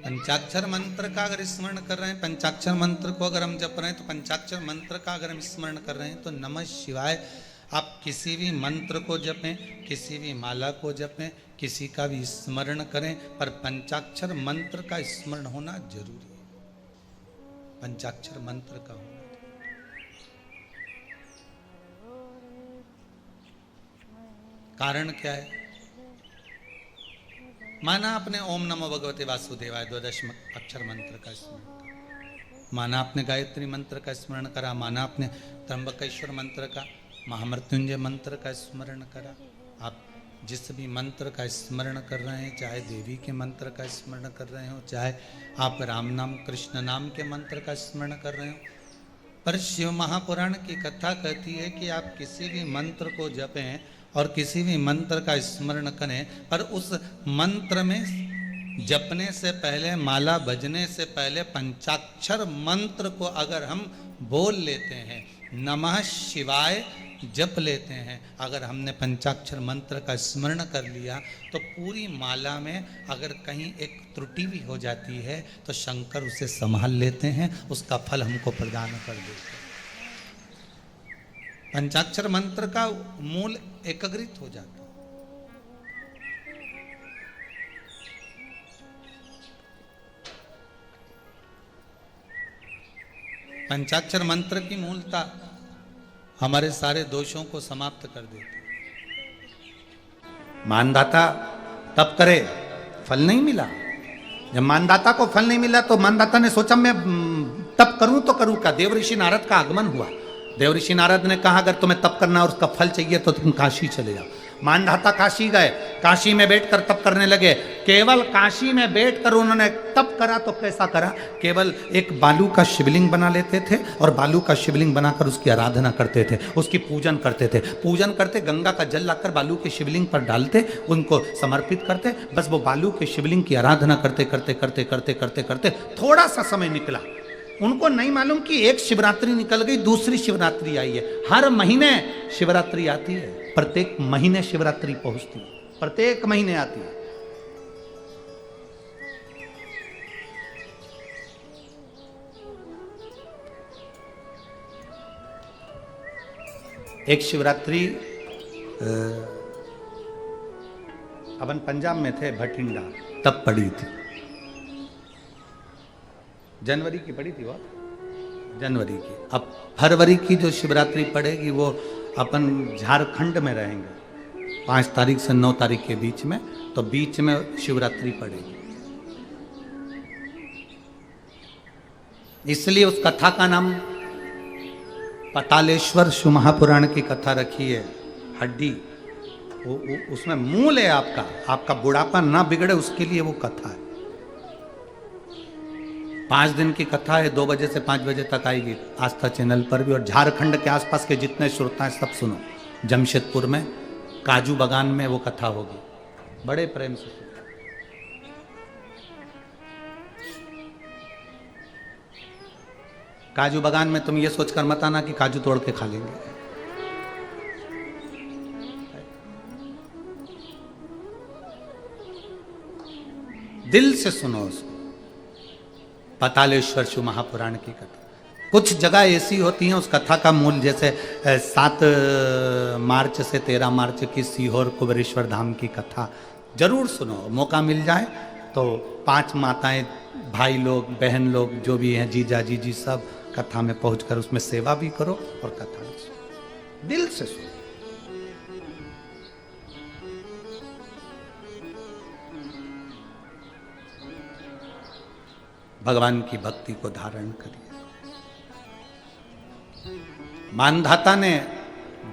पंचाक्षर मंत्र का अगर स्मरण कर रहे हैं, पंचाक्षर मंत्र को अगर हम जप रहे हैं, तो पंचाक्षर मंत्र का अगर हम स्मरण कर रहे हैं तो नमः शिवाय आप किसी भी मंत्र को जपें, किसी भी माला को जपें, किसी का भी स्मरण करें, पर पंचाक्षर मंत्र का स्मरण होना जरूरी है। पंचाक्षर मंत्र का होना, कारण क्या है? माना आपने ओम नमो भगवते वासुदेवाय द्वादश अक्षर मंत्र का स्मरण करा, माना आपने गायत्री मंत्र का स्मरण करा, माना आपने त्र्यंबकेश्वर मंत्र का, महामृत्युंजय मंत्र का स्मरण करा। आप जिस भी मंत्र का स्मरण कर रहे हैं, चाहे देवी के मंत्र का स्मरण कर रहे हो, चाहे आप राम नाम कृष्ण नाम के मंत्र का स्मरण कर रहे हो, पर शिव महापुराण की कथा कहती है कि आप किसी भी मंत्र को जपें और किसी भी मंत्र का स्मरण करें, पर उस मंत्र में जपने से पहले, माला बजने से पहले पंचाक्षर मंत्र को अगर हम बोल लेते हैं, नमः शिवाय जप लेते हैं, अगर हमने पंचाक्षर मंत्र का स्मरण कर लिया, तो पूरी माला में अगर कहीं एक त्रुटि भी हो जाती है तो शंकर उसे संभाल लेते हैं, उसका फल हमको प्रदान कर देते हैं। पंचाक्षर मंत्र का मूल एकाग्रित हो जाता है। पंचाक्षर मंत्र की मूलता हमारे सारे दोषों को समाप्त कर देती। मानदाता तप करे, फल नहीं मिला। जब मानदाता को फल नहीं मिला तो मानदाता ने सोचा मैं तप करूं तो करूं क्या। देव ऋषि नारद का आगमन हुआ। देव ऋषि नारद ने कहा अगर तुम्हें तप करना और उसका फल चाहिए तो तुम काशी चले जाओ। मानधाता काशी गए, काशी में बैठकर तप करने लगे। केवल काशी में बैठकर उन्होंने तप करा तो कैसा करा, केवल एक बालू का शिवलिंग बना लेते थे और बालू का शिवलिंग बनाकर उसकी आराधना करते थे, उसकी पूजन करते थे। पूजन करते, गंगा का जल लाकर बालू के शिवलिंग पर डालते, उनको समर्पित करते, बस वो बालू के शिवलिंग की आराधना करते करते करते करते करते करते थोड़ा सा समय निकला। उनको नहीं मालूम कि एक शिवरात्रि निकल गई, दूसरी शिवरात्रि आई है। हर महीने शिवरात्रि आती है, प्रत्येक महीने शिवरात्रि पहुंचती है, प्रत्येक महीने आती है। एक शिवरात्रि अपन पंजाब में थे, भटिंडा, तब पड़ी थी। जनवरी की पड़ी थी वो, जनवरी की। अब फरवरी की जो शिवरात्रि पड़ेगी वो अपन झारखंड में रहेंगे 5 तारीख से 9 तारीख के बीच में, तो बीच में शिवरात्रि पड़ेगी। इसलिए उस कथा का नाम पतालेश्वर शिव महापुराण की कथा रखी है। हड्डी उसमें मूल है आपका बुढ़ापा ना बिगड़े उसके लिए वो कथा है। 5 दिन की कथा है, 2 बजे से 5 बजे तक आएगी आस्था चैनल पर भी। और झारखंड के आसपास के जितने श्रोता हैं सब सुनो। जमशेदपुर में काजू बागान में वो कथा होगी, बड़े प्रेम से। काजू बागान में तुम ये सोचकर मत आना कि काजू तोड़ के खा लेंगे। दिल से सुनो उसको। पतालेश्वर शिव महापुराण की कथा। कुछ जगह ऐसी होती हैं उस कथा का मूल, जैसे 7 मार्च से 13 मार्च की सीहोर कुबेरेश्वर धाम की कथा जरूर सुनो। मौका मिल जाए तो 5 माताएं, भाई लोग, बहन लोग जो भी हैं, जीजा जीजी, सब कथा में पहुंचकर उसमें सेवा भी करो और कथा भी सुनो, दिल से सुनो। भगवान की भक्ति को धारण करिए। मानधाता ने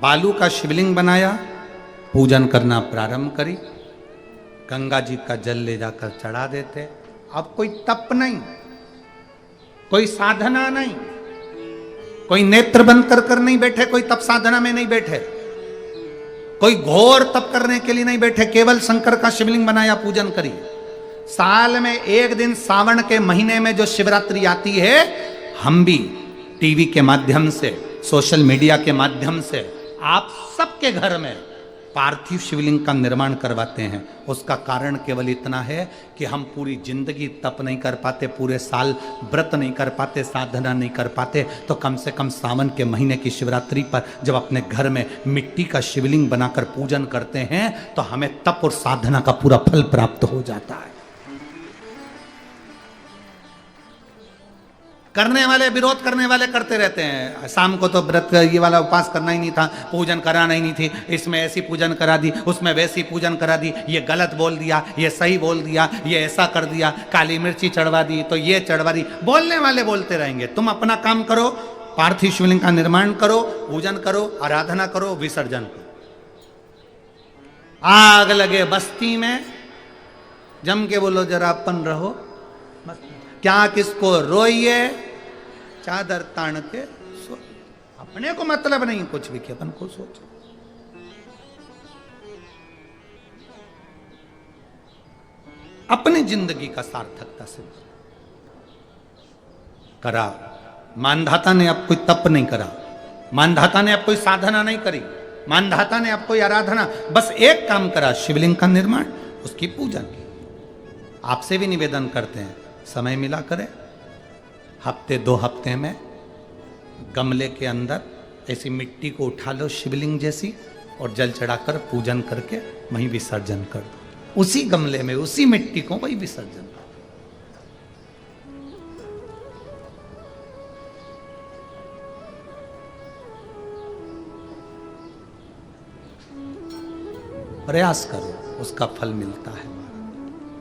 बालू का शिवलिंग बनाया, पूजन करना प्रारंभ करी, गंगा जी का जल ले जाकर चढ़ा देते। अब कोई तप नहीं, कोई साधना नहीं, कोई नेत्र बंद कर नहीं बैठे, कोई तप साधना में नहीं बैठे, कोई घोर तप करने के लिए नहीं बैठे, केवल शंकर का शिवलिंग बनाया, पूजन करी। साल में एक दिन सावन के महीने में जो शिवरात्रि आती है, हम भी टीवी के माध्यम से, सोशल मीडिया के माध्यम से आप सबके घर में पार्थिव शिवलिंग का निर्माण करवाते हैं, उसका कारण केवल इतना है कि हम पूरी जिंदगी तप नहीं कर पाते, पूरे साल व्रत नहीं कर पाते, साधना नहीं कर पाते, तो कम से कम सावन के महीने की शिवरात्रि पर जब अपने घर में मिट्टी का शिवलिंग बनाकर पूजन करते हैं तो हमें तप और साधना का पूरा फल प्राप्त हो जाता है। करने वाले, विरोध करने वाले करते रहते हैं, शाम को तो व्रत ये वाला उपवास करना ही नहीं था, पूजन कराना ही नहीं थी, इसमें ऐसी पूजन करा दी, उसमें वैसी पूजन करा दी, ये गलत बोल दिया, ये सही बोल दिया, ये ऐसा कर दिया, काली मिर्ची चढ़वा दी तो ये चढ़वा दी। बोलने वाले बोलते रहेंगे, तुम अपना काम करो, पार्थिव शिवलिंग का निर्माण करो, पूजन करो, आराधना करो, विसर्जन करो। आग लगे बस्ती में, जम के बोलो जरा अपन रहो, क्या किसको रोइए, चादर तान के सो, अपने को मतलब नहीं कुछ भी कि अपन को सोचो। अपनी जिंदगी का सार्थकता से करा। मानधाता ने अब कोई तप नहीं करा, मानधाता ने अब कोई साधना नहीं करी, मानधाता ने अब कोई आराधना, बस एक काम करा, शिवलिंग का निर्माण, उसकी पूजन की। आपसे भी निवेदन करते हैं, समय मिला करें, हफ्ते 2 हफ्ते में गमले के अंदर ऐसी मिट्टी को उठा लो शिवलिंग जैसी और जल चढ़ाकर पूजन करके वहीं विसर्जन कर दो, उसी गमले में उसी मिट्टी को वहीं विसर्जन कर दो। प्रयास करो, उसका फल मिलता है।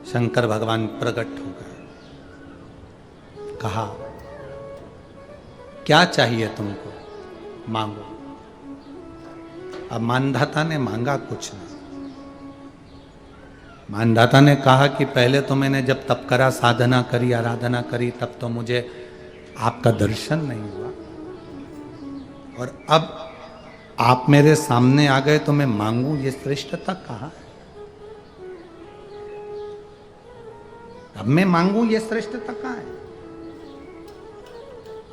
शंकर भगवान प्रकट हो गए, कहा क्या चाहिए तुमको, मांगो। अब मानधाता ने मांगा कुछ नहीं, मानधाता ने कहा कि पहले तो मैंने जब तप करा, साधना करी, आराधना करी, तब तो मुझे आपका दर्शन नहीं हुआ, और अब आप मेरे सामने आ गए तो मैं मांगू, ये श्रेष्ठता कहाँ है? अब मैं मांगू, ये श्रेष्ठता कहाँ है?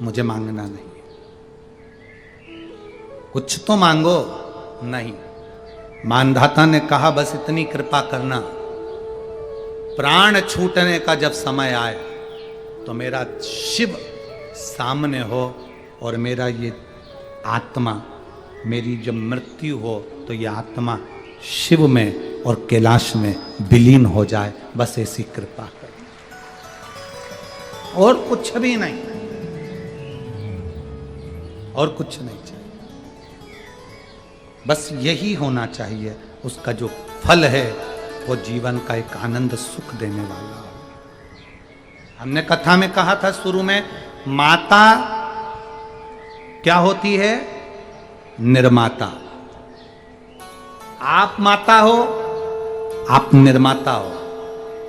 मुझे मांगना नहीं है, कुछ तो मांगो। नहीं, मानधाता ने कहा बस इतनी कृपा करना, प्राण छूटने का जब समय आए तो मेरा शिव सामने हो और मेरा ये आत्मा, मेरी जब मृत्यु हो तो ये आत्मा शिव में और कैलाश में विलीन हो जाए, बस ऐसी कृपा कर, और कुछ भी नहीं, और कुछ नहीं चाहिए, बस यही होना चाहिए। उसका जो फल है वो जीवन का एक आनंद सुख देने वाला हो। हमने कथा में कहा था शुरू में, माता क्या होती है? निर्माता। आप माता हो, आप निर्माता हो।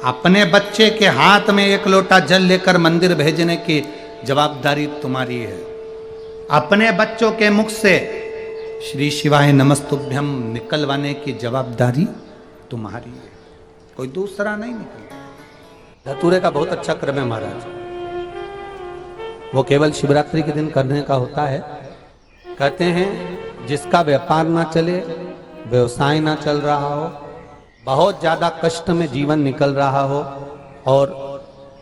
अपने बच्चे के हाथ में 1 लोटा जल लेकर मंदिर भेजने की जवाबदारी तुम्हारी है। अपने बच्चों के मुख से श्री शिवाय नमस्तुभ्यम निकलवाने की जवाबदारी तुम्हारी है, कोई दूसरा नहीं निकल। धतूरे का बहुत अच्छा क्रम है महाराज, वो केवल शिवरात्रि के दिन करने का होता है। कहते हैं जिसका व्यापार ना चले, व्यवसाय ना चल रहा हो, बहुत ज्यादा कष्ट में जीवन निकल रहा हो और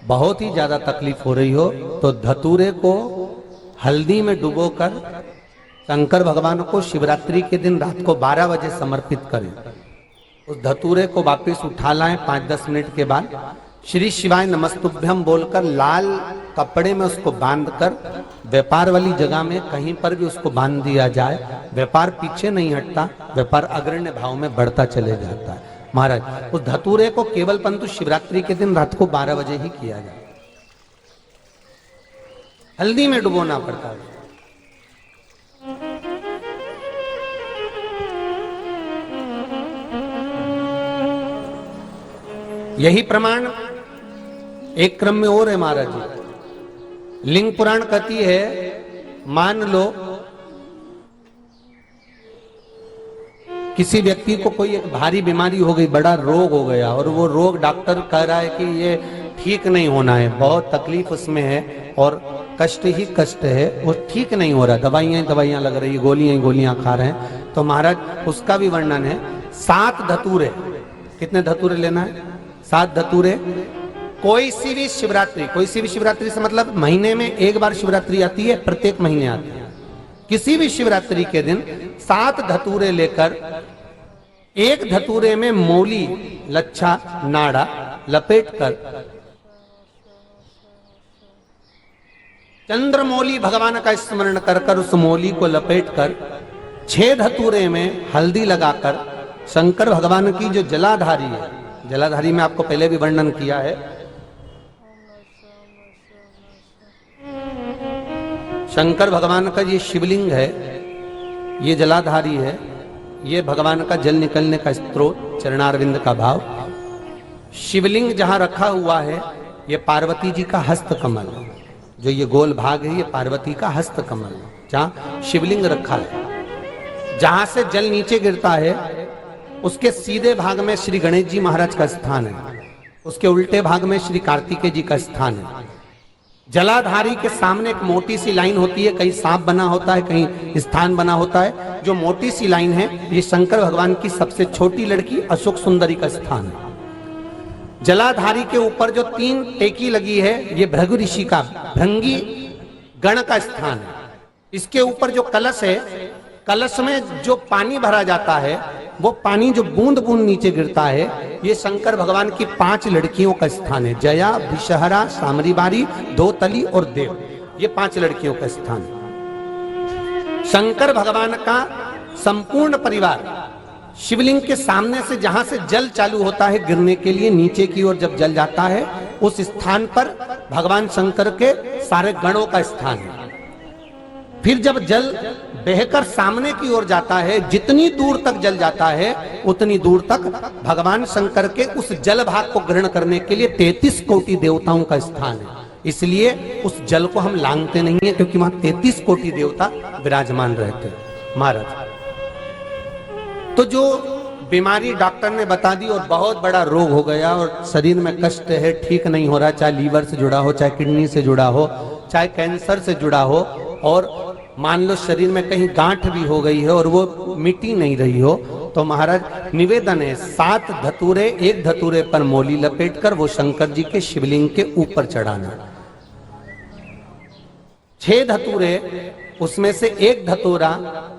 बहुत ही ज्यादा तकलीफ हो रही हो, तो धतूरे को हल्दी में डुबोकर शंकर भगवान को शिवरात्रि के दिन रात को 12 बजे समर्पित करें। उस धतूरे को वापस उठा लाएं 5-10 मिनट के बाद, श्री शिवाय नमस्तुभ्यम बोलकर लाल कपड़े में उसको बांधकर व्यापार वाली जगह में कहीं पर भी उसको बांध दिया जाए। व्यापार पीछे नहीं हटता, व्यापार अग्रण्य भाव में बढ़ता चले जाता है। महाराज उस धतूरे को केवल परंतु शिवरात्रि के दिन रात को 12 बजे ही किया जाए, हल्दी में डुबोना पड़ता है। यही प्रमाण एक क्रम में और है महाराज जी। लिंग पुराण कहती है, मान लो किसी व्यक्ति को कोई एक भारी बीमारी हो गई, बड़ा रोग हो गया, और वो रोग डॉक्टर कह रहा है कि ये ठीक नहीं होना है, बहुत तकलीफ उसमें है और कष्ट ही कष्ट है, वो ठीक नहीं हो रहा, दवाइयां लग रही, गोलियां खा रहे हैं। तो महाराज उसका भी वर्णन है 7 धतूरे। कितने धतूरे लेना है? 7 धतूरे। कोई सी भी शिवरात्रि से मतलब महीने में एक बार शिवरात्रि आती है, प्रत्येक महीने आती है। किसी भी शिवरात्रि के दिन 7 धतूरे लेकर एक धतूरे में मौली, लच्छा, नाड़ा लपेटकर चंद्रमौली भगवान का स्मरण कर उस मौली को लपेटकर 6 धतूरे में हल्दी लगाकर शंकर भगवान की जो जलाधारी है, जलाधारी में आपको पहले भी वर्णन किया है, शंकर भगवान का ये शिवलिंग है, ये जलाधारी है, ये भगवान का जल निकलने का स्रोत, चरणारविंद का भाव। शिवलिंग जहां रखा हुआ है ये पार्वती जी का हस्त कमल, जो ये गोल भाग है ये पार्वती का हस्त कमल, जहां शिवलिंग रखा है। जहां से जल नीचे गिरता है उसके सीधे भाग में श्री गणेश जी महाराज का स्थान है, उसके उल्टे भाग में श्री कार्तिकेय जी का स्थान है। जलाधारी के सामने एक मोटी सी लाइन होती है, कहीं सांप बना होता है, कहीं स्थान बना होता है। जो मोटी सी लाइन है ये शंकर भगवान की सबसे छोटी लड़की अशोक सुंदरी का स्थान है। जलाधारी के ऊपर जो 3 टेकी लगी है ये भृगु ऋषि का, भृंगी गण का स्थान है। इसके ऊपर जो कलश है, कलश में जो पानी भरा जाता है वो पानी जो बूंद बूंद नीचे गिरता है ये शंकर भगवान की 5 लड़कियों का स्थान है। जया, विषहरा, सामरीबारी, धोतली और देव, ये 5 लड़कियों का स्थान है। शंकर भगवान का संपूर्ण परिवार शिवलिंग के सामने से, जहां से जल चालू होता है गिरने के लिए नीचे की ओर जब जल जाता है, उस स्थान पर भगवान शंकर के सारे गणों का स्थान है। फिर जब जल बहकर सामने की ओर जाता है, जितनी दूर तक जल जाता है उतनी दूर तक भगवान शंकर के उस जल भाग को ग्रहण करने के लिए 33 कोटि देवताओं का स्थान है। इसलिए उस जल को हम लांघते नहीं है, क्योंकि वहां 33 कोटि देवता विराजमान रहते हैं महाराज। तो जो बीमारी डॉक्टर ने बता दी और बहुत बड़ा रोग हो गया और शरीर में कष्ट है, ठीक नहीं हो रहा, चाहे लीवर से जुड़ा हो, चाहे किडनी से जुड़ा हो, चाहे कैंसर से जुड़ा हो, और मान लो शरीर में कहीं गांठ भी हो गई है और वो मिटी नहीं रही हो, तो महाराज निवेदन है 7 धतूरे, एक धतूरे पर मौली लपेटकर वो शंकर जी के शिवलिंग के ऊपर चढ़ाना। 6 धतूरे, उसमें से एक धतूरा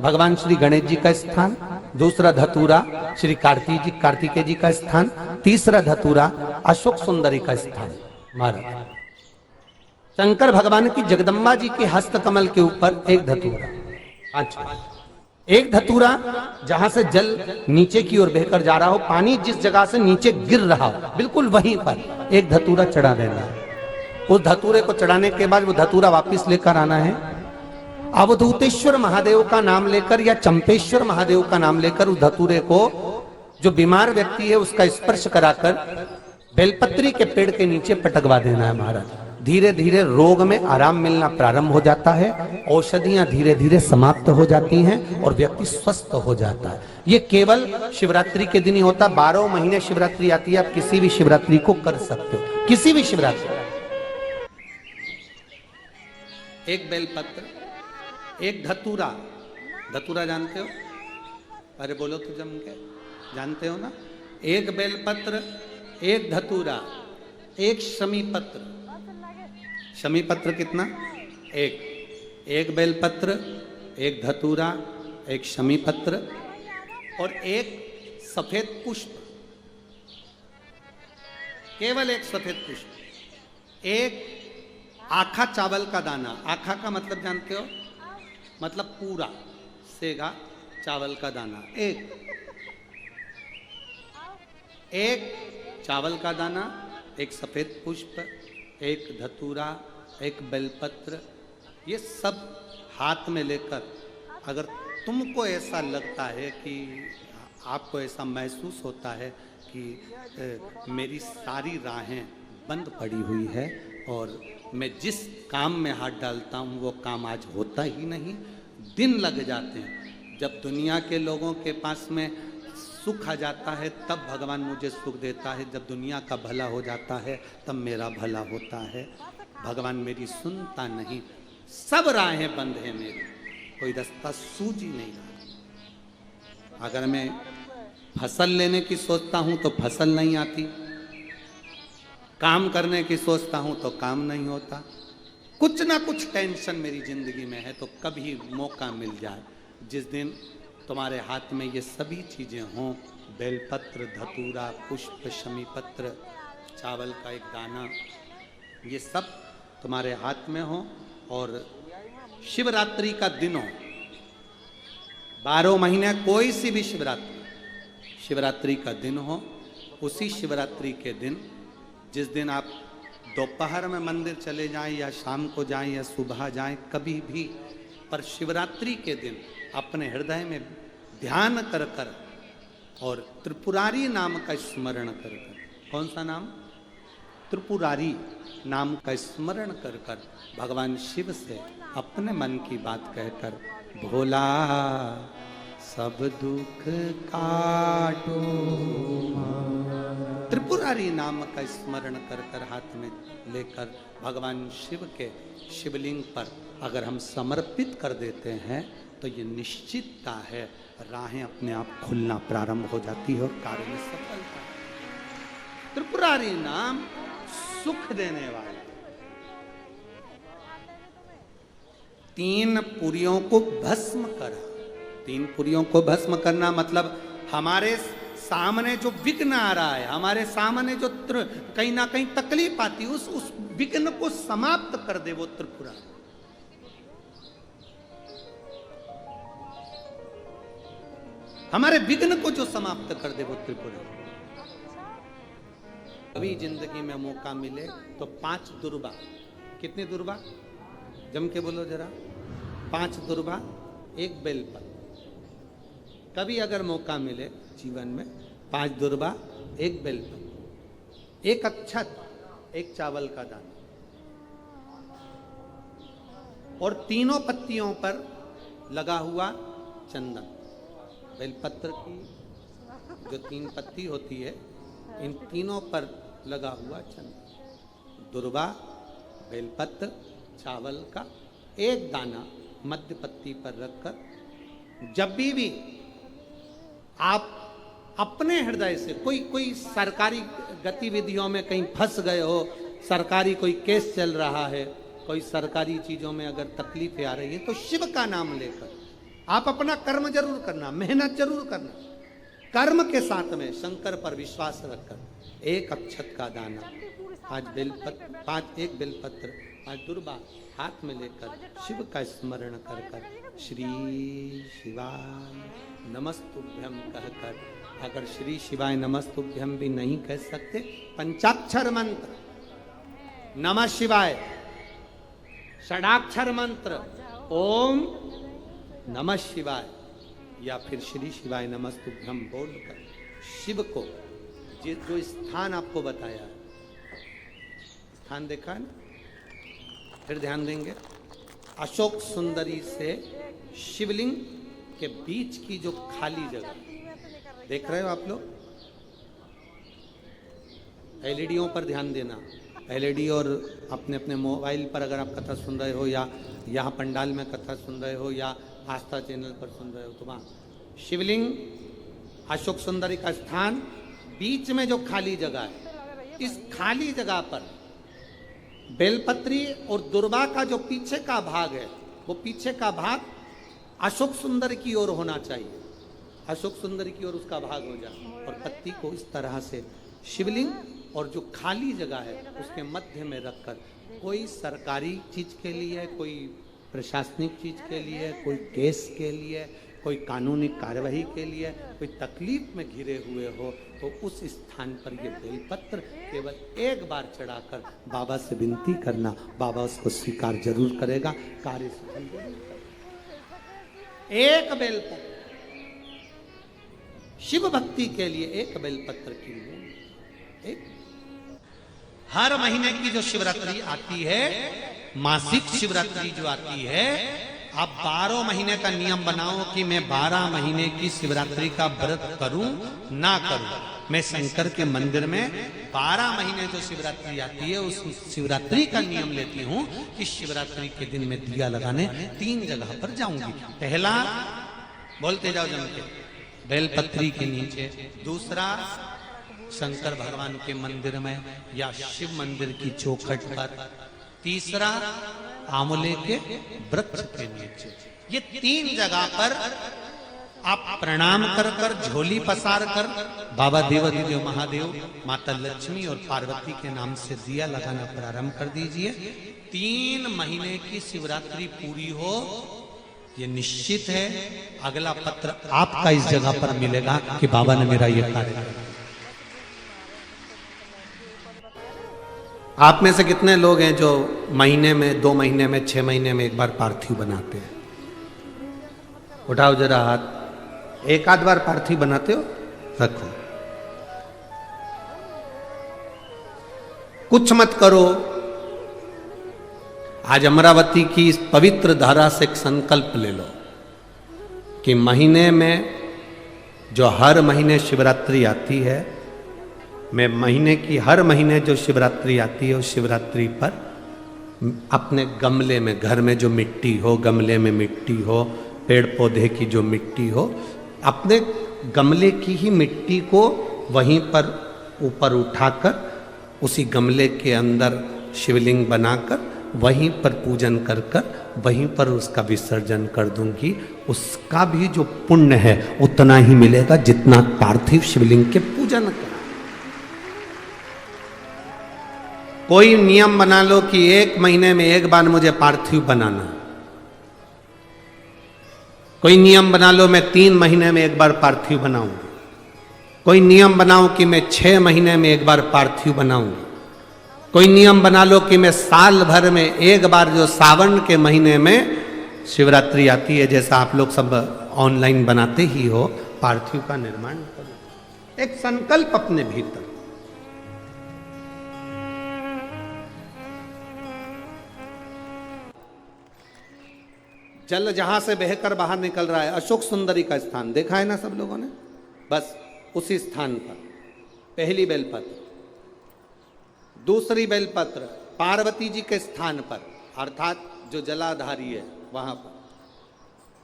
भगवान श्री गणेश जी का स्थान, दूसरा धतूरा श्री कार्तिकेय जी का स्थान, तीसरा धतूरा अशोक सुंदरी का स्थान। महाराज शंकर भगवान की जगदम्बा जी के हस्त कमल के ऊपर एक धतूरा। अच्छा, एक धतूरा जहां से जल नीचे की ओर बहकर जा रहा हो, पानी जिस जगह से नीचे गिर रहा हो बिल्कुल वहीं पर एक धतूरा चढ़ा देना है। उस धतूरे को चढ़ाने के बाद वो धतूरा वापस लेकर आना है। अवधूतेश्वर महादेव का नाम लेकर या चंपेश्वर महादेव का नाम लेकर उस धतूरे को, जो बीमार व्यक्ति है उसका स्पर्श कराकर बेलपत्री के पेड़ के नीचे पटकवा देना है महाराज। धीरे धीरे रोग में आराम मिलना प्रारंभ हो जाता है, औषधियां धीरे धीरे समाप्त हो जाती हैं और व्यक्ति स्वस्थ हो जाता है। ये केवल शिवरात्रि के दिन ही होता। 12 महीने शिवरात्रि आती है, आप किसी भी शिवरात्रि को कर सकते हो, किसी भी शिवरात्रि। एक बेलपत्र, एक धतूरा, धतूरा जानते हो? अरे बोलो तो जम के, जानते हो ना? एक बेलपत्र, एक धतूरा, एक शमी पत्र। शमी पत्र कितना? एक बेलपत्र, एक धतूरा, एक शमी पत्र और एक सफेद पुष्प, केवल एक सफेद पुष्प। एक आखा चावल का दाना, आखा का मतलब जानते हो? मतलब पूरा सेगा चावल का दाना। एक चावल का दाना, एक सफेद पुष्प, एक धतूरा, एक बेलपत्र, ये सब हाथ में लेकर, अगर तुमको ऐसा लगता है कि आपको ऐसा महसूस होता है कि मेरी सारी राहें बंद पड़ी हुई है और मैं जिस काम में हाथ डालता हूँ वो काम आज होता ही नहीं, दिन लग जाते हैं। जब दुनिया के लोगों के पास में सुख आ जाता है तब भगवान मुझे सुख देता है, जब दुनिया का भला हो जाता है तब मेरा भला होता है। भगवान मेरी सुनता नहीं, सब राहें बंद हैं मेरी, कोई रास्ता सूझ ही नहीं रहा। अगर मैं फसल लेने की सोचता हूं तो फसल नहीं आती, काम करने की सोचता हूं तो काम नहीं होता, कुछ ना कुछ टेंशन मेरी जिंदगी में है। तो कभी मौका मिल जाए जिस दिन तुम्हारे हाथ में ये सभी चीजें हों, बेलपत्र, धतूरा, पुष्प, शमी पत्र, चावल का एक दाना, ये सब तुम्हारे हाथ में हो, और शिवरात्रि का दिन हो, 12 महीने कोई सी भी शिवरात्रि का दिन हो, उसी शिवरात्रि के दिन, जिस दिन आप दोपहर में मंदिर चले जाएं या शाम को जाएं या सुबह जाएं, कभी भी, पर शिवरात्रि के दिन अपने हृदय में ध्यान कर कर और त्रिपुरारी नाम का स्मरण कर कर, कौन सा नाम? त्रिपुरारी नाम का स्मरण कर कर भगवान शिव से अपने मन की बात कहकर, भोला सब दुख काटो, त्रिपुरारी नाम का स्मरण कर कर हाथ में लेकर भगवान शिव के शिवलिंग पर अगर हम समर्पित कर देते हैं तो ये निश्चितता है, राहें अपने आप खुलना प्रारंभ हो जाती है और कार्य में सफलता। त्रिपुरारी नाम सुख देने वाला। 3 पुरियों को भस्म करा। 3 पुरियों को भस्म करना मतलब हमारे सामने जो विघ्न आ रहा है, हमारे सामने जो कहीं ना कहीं तकलीफ आती है, उस विघ्न को समाप्त कर दे वो त्रिपुरारी। हमारे विघ्न को जो समाप्त कर दे वो त्रिपुरारी। कभी जिंदगी में मौका मिले तो 5 दुर्बा, कितनी दुर्बा? जम के बोलो जरा। 5 दुर्बा, 1 बेलपत्र। कभी अगर मौका मिले जीवन में, 5 दुर्बा, 1 बेलपत्र, 1 अक्षत, 1 चावल का दाना, और तीनों पत्तियों पर लगा हुआ चंदन। बेलपत्र की जो 3 पत्ती होती है, इन तीनों पर लगा हुआ चंदन, दुर्बा, बेलपत्र, चावल का 1 दाना मध्य पत्ती पर रखकर, जब भी आप अपने हृदय से कोई सरकारी गतिविधियों में कहीं फंस गए हो, सरकारी कोई केस चल रहा है, कोई सरकारी चीजों में अगर तकलीफें आ रही है, तो शिव का नाम लेकर आप अपना कर्म जरूर करना, मेहनत जरूर करना, कर्म के साथ में शंकर पर विश्वास रखकर 1 अक्षत का दाना, 1 बेलपत्र, 5 दुर्बा हाथ में लेकर शिव का स्मरण कर कर श्री शिवाय नमस्तुभ्यम कहकर, अगर श्री शिवाय नमस्तुभ्यम भी नहीं कह सकते, पंचाक्षर मंत्र नमः शिवाय, षडाक्षर मंत्र ओम नमः शिवाय, या फिर श्री शिवाय नमस्तुभ्यम बोलकर शिव को जो स्थान आपको बताया, स्थान देखा है ना, फिर ध्यान देंगे, अशोक सुंदरी से शिवलिंग के बीच की जो खाली जगह देख रहे हो आप लोग, एलईडीओं पर ध्यान देना। एलईडी और अपने अपने मोबाइल पर अगर आप कथा सुन रहे हो, या यहाँ पंडाल में कथा सुन रहे हो, या आस्था चैनल पर सुन रहे हो, तो वहाँ शिवलिंग, अशोक सुंदरी का स्थान, बीच में जो खाली जगह है, इस खाली जगह पर बेलपत्री और दुर्बा का जो पीछे का भाग है, वो पीछे का भाग अशोक सुंदर की ओर होना चाहिए, अशोक सुंदर की ओर उसका भाग हो जाए, और पत्ती को इस तरह से शिवलिंग और जो खाली जगह है उसके मध्य में रखकर, कोई सरकारी चीज के लिए, कोई प्रशासनिक चीज के लिए, कोई केस के लिए, कोई कानूनी कार्यवाही के लिए, कोई तकलीफ में घिरे हुए हो, तो उस स्थान पर ये बेलपत्र केवल 1 बार चढ़ाकर बाबा से विनती करना, बाबा उसको स्वीकार जरूर करेगा, कार्य सफल जरूर करेगा। 1 बेलपत्र शिव भक्ति के लिए, 1 बेलपत्र की मूल, 1। हर महीने की जो शिवरात्रि आती है, मासिक शिवरात्रि जो आती है, आप 12 महीने का नियम बनाओ कि मैं 12 महीने की शिवरात्रि का व्रत करूं ना करूं। मैं शंकर के मंदिर में 12 महीने जो शिवरात्रि आती है, उस शिवरात्रि का नियम लेती हूं कि शिवरात्रि के दिन मैं दिया लगाने 3 जगह पर जाऊंगी। पहला, बोलते जाओ जम के, बेलपत्री के नीचे, दूसरा शंकर भगवान के मंदिर में या शिव मंदिर की चौखट पर, तीसरा आंवले के वृक्ष के नीचे। ये 3 जगह पर आप प्रणाम कर कर, झोली पसार कर बाबा देवाधिदेव महादेव, माता लक्ष्मी और पार्वती के नाम से दिया लगाना प्रारंभ कर दीजिए। 3 महीने की शिवरात्रि पूरी हो, ये निश्चित है अगला पत्र आपका इस जगह पर मिलेगा कि बाबा ने मेरा ये कार्य किया। आप में से कितने लोग हैं जो महीने में, 2 महीने में, 6 महीने में एक बार पार्थिव बनाते हैं? उठाओ जरा हाथ। एक आध बार पार्थिव बनाते हो? रखो। कुछ मत करो। आज अमरावती की इस पवित्र धारा से एक संकल्प ले लो कि महीने में जो हर महीने शिवरात्रि आती है, मैं महीने की हर महीने जो शिवरात्रि आती है उस शिवरात्रि पर अपने गमले में, घर में जो मिट्टी हो, गमले में मिट्टी हो, पेड़ पौधे की जो मिट्टी हो, अपने गमले की ही मिट्टी को वहीं पर ऊपर उठाकर उसी गमले के अंदर शिवलिंग बनाकर वहीं पर पूजन कर कर वहीं पर उसका विसर्जन कर दूंगी। उसका भी जो पुण्य है उतना ही मिलेगा जितना पार्थिव शिवलिंग के पूजन का। कोई नियम बना लो कि 1 महीने में एक बार मुझे पार्थिव बनाना। कोई नियम बना लो मैं 3 महीने में एक बार पार्थिव बनाऊंगा। कोई नियम बनाओ कि मैं 6 महीने में एक बार पार्थिव बनाऊंगा। कोई नियम बना लो कि मैं साल भर में एक बार, जो सावन के महीने में शिवरात्रि आती है, जैसा आप लोग सब ऑनलाइन बनाते ही हो, पार्थिव का निर्माण करो। एक संकल्प अपने भीतर। जल जहां से बहकर बाहर निकल रहा है, अशोक सुंदरी का स्थान देखा है ना सब लोगों ने? बस उसी स्थान पर पहली बेलपत्र, दूसरी बेलपत्र पार्वती जी के स्थान पर अर्थात जो जलाधारी है वहां पर,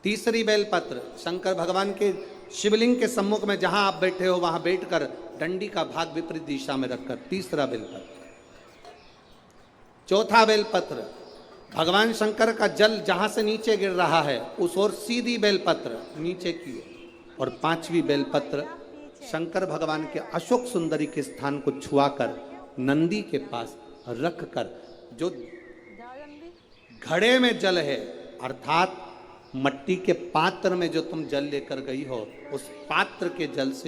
तीसरी बेलपत्र शंकर भगवान के शिवलिंग के सम्मुख में जहां आप बैठे हो वहां बैठकर डंडी का भाग विपरीत दिशा में रखकर तीसरा बेलपत्र, चौथा बेलपत्र भगवान शंकर का जल जहां से नीचे गिर रहा है उस ओर सीधी बेलपत्र नीचे की ओर, और 5वीं बेलपत्र शंकर भगवान के अशोक सुंदरी के स्थान को छुआकर नंदी के पास रखकर, जो घड़े में जल है अर्थात मट्टी के पात्र में जो तुम जल लेकर गई हो उस पात्र के जल से